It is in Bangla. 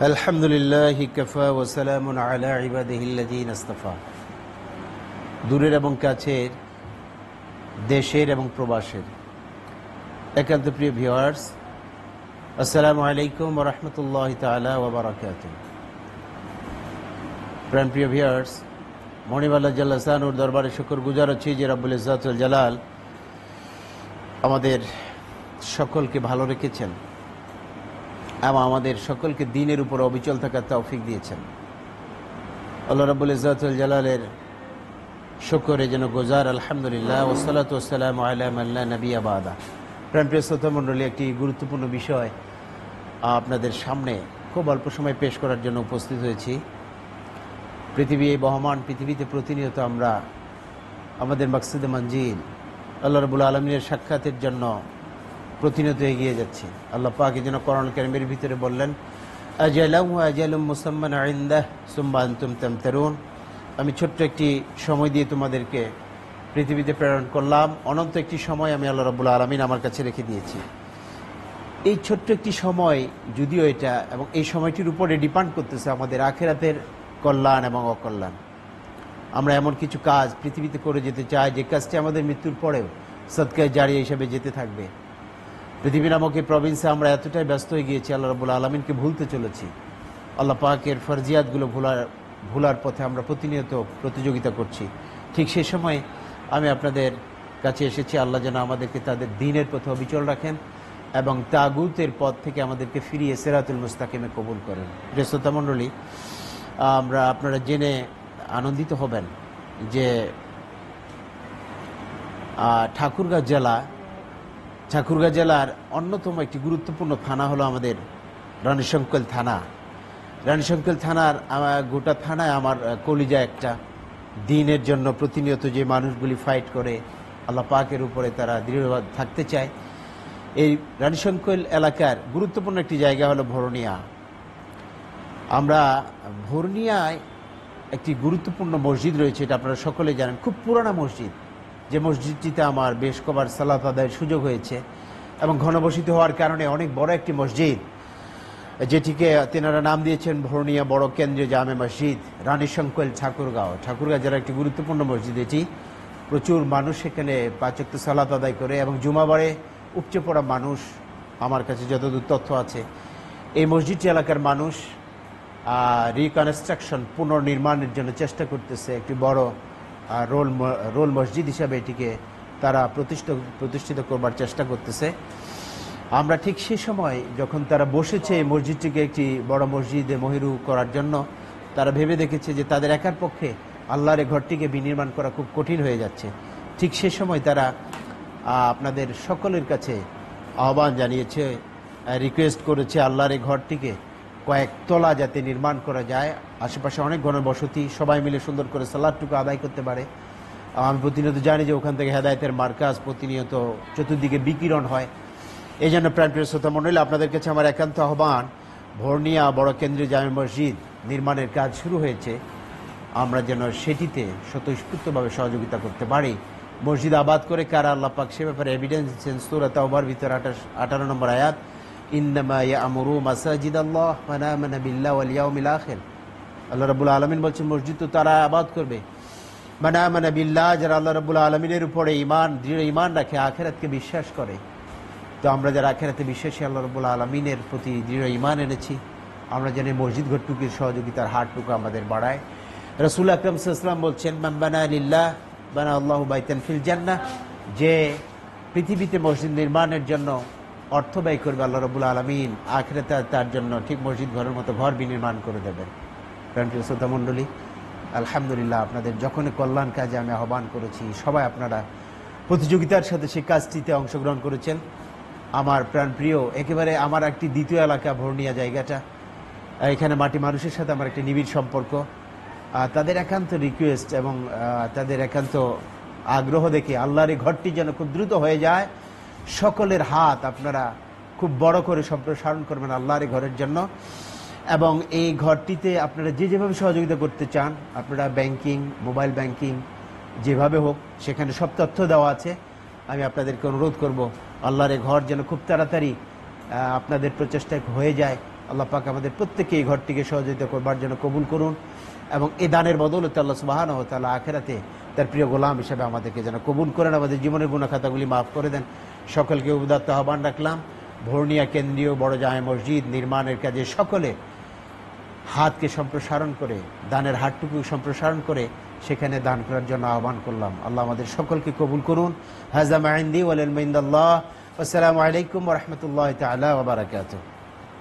আলহামদুলিল্লাহি কাফা ওয়া সালামুন আলা ইবাদিহিল্লাযীনা ইসতাফা। দূরের এবং কাছের, দেশের এবং প্রবাসের একান্ত প্রিয় ভিউয়ার্স, আসসালামু আলাইকুম ওয়া রাহমাতুল্লাহি তাআলা ওয়া বারাকাতুহু। প্রিয় ভিউয়ার্স, মনিবাল্লাহ জাল্লা শানুর দরবারে শুকর গুজার আছি যে রব্বুল ইজ্জত ওয়াল জালাল আমাদের সকলকে ভালো রেখেছেন এবং আমাদের সকলকে দ্বীনের উপর অবিচল থাকার তৌফিক দিয়েছেন। আল্লাহ রাব্বুল ইজ্জত ওয়াল জালালের শুকরে যেন গুজার আলহামদুলিল্লাহ ওয়া সলাতু ওয়া সালামু আলা মান লা নাবিয়্যা বাদা। প্রিয় শ্রোতা মণ্ডলী, একটি গুরুত্বপূর্ণ বিষয় আপনাদের সামনে খুব অল্প সময় পেশ করার জন্য উপস্থিত হয়েছি। এই বহমান পৃথিবীতে প্রতিনিয়ত আমরা আমাদের মাকসুদে মঞ্জিল আল্লাহ রাব্বুল আলামিনের সাক্ষাতের জন্য প্রতিনিয়ত এগিয়ে যাচ্ছি। আল্লাহ পাক যেন কোরআন কারীমের ভিতরে বললেন, আজালাহু আজালুম মুসাম্মান ইনদাহ সুম্মা আনতুম তামতারুন। আমি ছোট্ট একটি সময় দিয়ে তোমাদেরকে পৃথিবীতে প্রেরণ করলাম, অনন্ত একটি সময় আমি আল্লাহ রাব্বুল আলামিন আমার কাছে রেখে দিয়েছি। এই ছোট্ট একটি সময় যদিও এটা এবং এই সময়টির উপরে ডিপেন্ড করতেছে আমাদের আখিরাতের কল্যাণ এবং অকল্যাণ। আমরা এমন কিছু কাজ পৃথিবীতে করে যেতে চাই যে কাজটি আমাদের মৃত্যুর পরেও সদকায়ে জারিয়া হিসেবে যেতে থাকবে। পৃথিবী নামক এই প্রভিন্সে আমরা এতটাই ব্যস্ত হয়ে গিয়েছি, আল্লাহ রাব্বুল আলামিনকে ভুলতে চলেছি। আল্লাহ পাকের ফরজিয়াতগুলো ভুলার পথে আমরা প্রতিনিয়ত প্রতিযোগিতা করছি। ঠিক সেই সময় আমি আপনাদের কাছে এসেছি, আল্লাহ যেন আমাদেরকে তাদের দ্বীনের পথে অবিচল রাখেন এবং তাগুতের পথ থেকে আমাদেরকে ফিরিয়ে সিরাতুল মুস্তাকিমে কবুল করেন। প্রিয় শ্রোতা মণ্ডলী, আপনারা জেনে আনন্দিত হবেন যে ঠাকুরগাঁ জেলার অন্যতম একটি গুরুত্বপূর্ণ থানা হলো আমাদের রানীশঙ্কল থানা। রানীশঙ্কল থানার গোটা থানায় আমার কলিজা একটা। দ্বীনের জন্য প্রতিনিয়ত যে মানুষগুলি ফাইট করে, আল্লাহ পাকের উপরে তারা দৃঢ় থাকতে চায়। এই রানীশঙ্কল এলাকার গুরুত্বপূর্ণ একটি জায়গা হলো ভরনিয়া। আমরা ভরনিয়ায় একটি গুরুত্বপূর্ণ মসজিদ রয়েছে, এটা আপনারা সকলে জানেন, খুব পুরানা মসজিদ। যে মসজিদটিতে আমার বেশ কবার সালাত আদায়ের সুযোগ হয়েছে এবং ঘনবসতি হওয়ার কারণে অনেক বড় একটি মসজিদ, যেটিকে তেনারা নাম দিয়েছেন ভরনিয়া বড় কেন্দ্রীয় জামে মসজিদ রানীশঙ্কল ঠাকুরগাঁও জেলার একটি গুরুত্বপূর্ণ মসজিদ এটি। প্রচুর মানুষ এখানে ৫ ওয়াক্ত সালাত আদায় করে এবং জুমাবারে উপচে পড়া মানুষ। আমার কাছে যতদূর তথ্য আছে, এই মসজিদটি এলাকার মানুষ রিকনস্ট্রাকশন পুনর্নির্মাণের জন্য চেষ্টা করতেছে। একটি বড় রোল মসজিদ হিসাবে এটিকে তারা প্রতিষ্ঠিত করবার চেষ্টা করতেছে। আমরা ঠিক সেই সময় যখন তারা বসেছে এই মসজিদটিকে একটি বড় মসজিদে মহিরু করার জন্য, তারা ভেবে দেখেছে যে তাদের একার পক্ষে আল্লাহর এই ঘরটিকে বিনির্মাণ করা খুব কঠিন হয়ে যাচ্ছে। ঠিক সেই সময় তারা আপনাদের সকলের কাছে আহ্বান জানিয়েছে, রিকোয়েস্ট করেছে আল্লাহর এই ঘরটিকে কয়েক তলা যাতে নির্মাণ করা যায়, আশেপাশে অনেক ঘনবসতি, সবাই মিলে সুন্দর করে সালাতটুকু আদায় করতে পারে। আমি প্রতিনিয়ত জানি যে ওখান থেকে হেদায়েতের মার্কাজ প্রতিনিয়ত চতুর্দিকে বিকিরণ হয়। এই জন্য প্রিয় শ্রোতা মণ্ডলী, আপনাদের কাছে আমার একান্ত আহ্বান, ভরনিয়া বড় কেন্দ্রীয় জামে মসজিদ নির্মাণের কাজ শুরু হয়েছে, আমরা যেন সেটিতে স্বতঃস্ফূর্তভাবে সহযোগিতা করতে পারি। মসজিদ আবাদ করে কারা আল্লাহ পাক সে ব্যাপারে এভিডেন্স দিচ্ছেন সূরা তাওবার ভিতরে 18 নম্বর আয়াত, ইন্নামা ইয়ামুরু মাসাজিদাল্লাহ মান আমানা বিল্লাহি ওয়াল ইয়াউমিল আখির। আল্লাহ রাব্বুল আলামিন বলছেন মসজিদ তো তারা আবাদ করবে মান আমানা বিল্লাহ, যারা আল্লাহ রাব্বুল আলামিনের উপরে দৃঢ় ঈমান রাখে, আখিরাতকে বিশ্বাস করে। তো আমরা যারা আখিরাতে বিশ্বাসী, আল্লাহ রাব্বুল আলামিনের প্রতি দৃঢ় ঈমান এনেছি, আমরা যেন মসজিদ ঘরটুকুর সহযোগিতার হাতটুকু আমাদের বাড়ায়। রাসূল আকরাম সাল্লাল্লাহু আলাইহি ওয়াসাল্লাম বলছেন, মান বানা লিল্লাহ বানা আল্লাহু বাইতান ফিল জান্নাহ, যে পৃথিবীতে মসজিদ নির্মাণের জন্য অর্থ ব্যয় করবে, আল্লাহ রাব্বুল আলামিন আখিরাতে তার জন্য ঠিক মসজিদ ঘরের মতো ঘর বিনির্মাণ করে দেবেন। প্রিয় শ্রোতা মণ্ডলী, আলহামদুলিল্লাহ, আপনাদের যখন কল্যাণ কাজে আমি আহ্বান করেছি, সবাই আপনারা প্রতিযোগিতার সাথে সেই কাজটিতে অংশগ্রহণ করেছেন। আমার প্রাণপ্রিয় একেবারে আমার একটি দ্বিতীয় এলাকা ভরনিয়া জায়গাটা, এখানে মাটি মানুষের সাথে আমার একটি নিবিড় সম্পর্ক। তাদের একান্ত রিকোয়েস্ট এবং তাদের একান্ত আগ্রহ দেখে আল্লাহর এই ঘরটি যেন খুব দ্রুত হয়ে যায়। সকলের হাত আপনারা খুব বড় করে সম্প্রসারণ করবেন আল্লাহর এই ঘরের জন্য, এবং এই ঘরটিতে আপনারা যেভাবে সহযোগিতা করতে চান, আপনারা ব্যাংকিং, মোবাইল ব্যাংকিং যেভাবে হোক সেখানে সব তথ্য দেওয়া আছে। আমি আপনাদেরকে অনুরোধ করব আল্লাহর এই ঘর যেন খুব তাড়াতাড়ি আপনাদের প্রচেষ্টায় হয়ে যায়। আল্লাহ পাক আমাদের প্রত্যেকে এই ঘরটিকে সহযোগিতা করবার জন্য কবুল করুন, এবং এই দানের বদৌলতে আল্লাহ সুবহানাহু ওয়া তাআলা আখিরাতে তার প্রিয় গোলাম হিসেবে আমাদেরকে যেন কবুল করেন, আমাদের জীবনের গুনাহ খাতাগুলি মাফ করে দেন। সকলকে উদাত্ত আহ্বান রাখলাম, ভর্নিয়া কেন্দ্রীয় বড় জামে মসজিদ নির্মাণের কাজে সকলে হাতকে সম্প্রসারণ করে, দানের হাতটুকু সম্প্রসারণ করে সেখানে দান করার জন্য আহ্বান করলাম। আল্লাহ আমাদের সকলকে কবুল করুন। হাযা মা ইনদি ওয়াল ইলমু ইনদাল্লাহ। আসসালামু আলাইকুম ওয়া রাহমাতুল্লাহি তাআলা ওয়া বারাকাতুহু।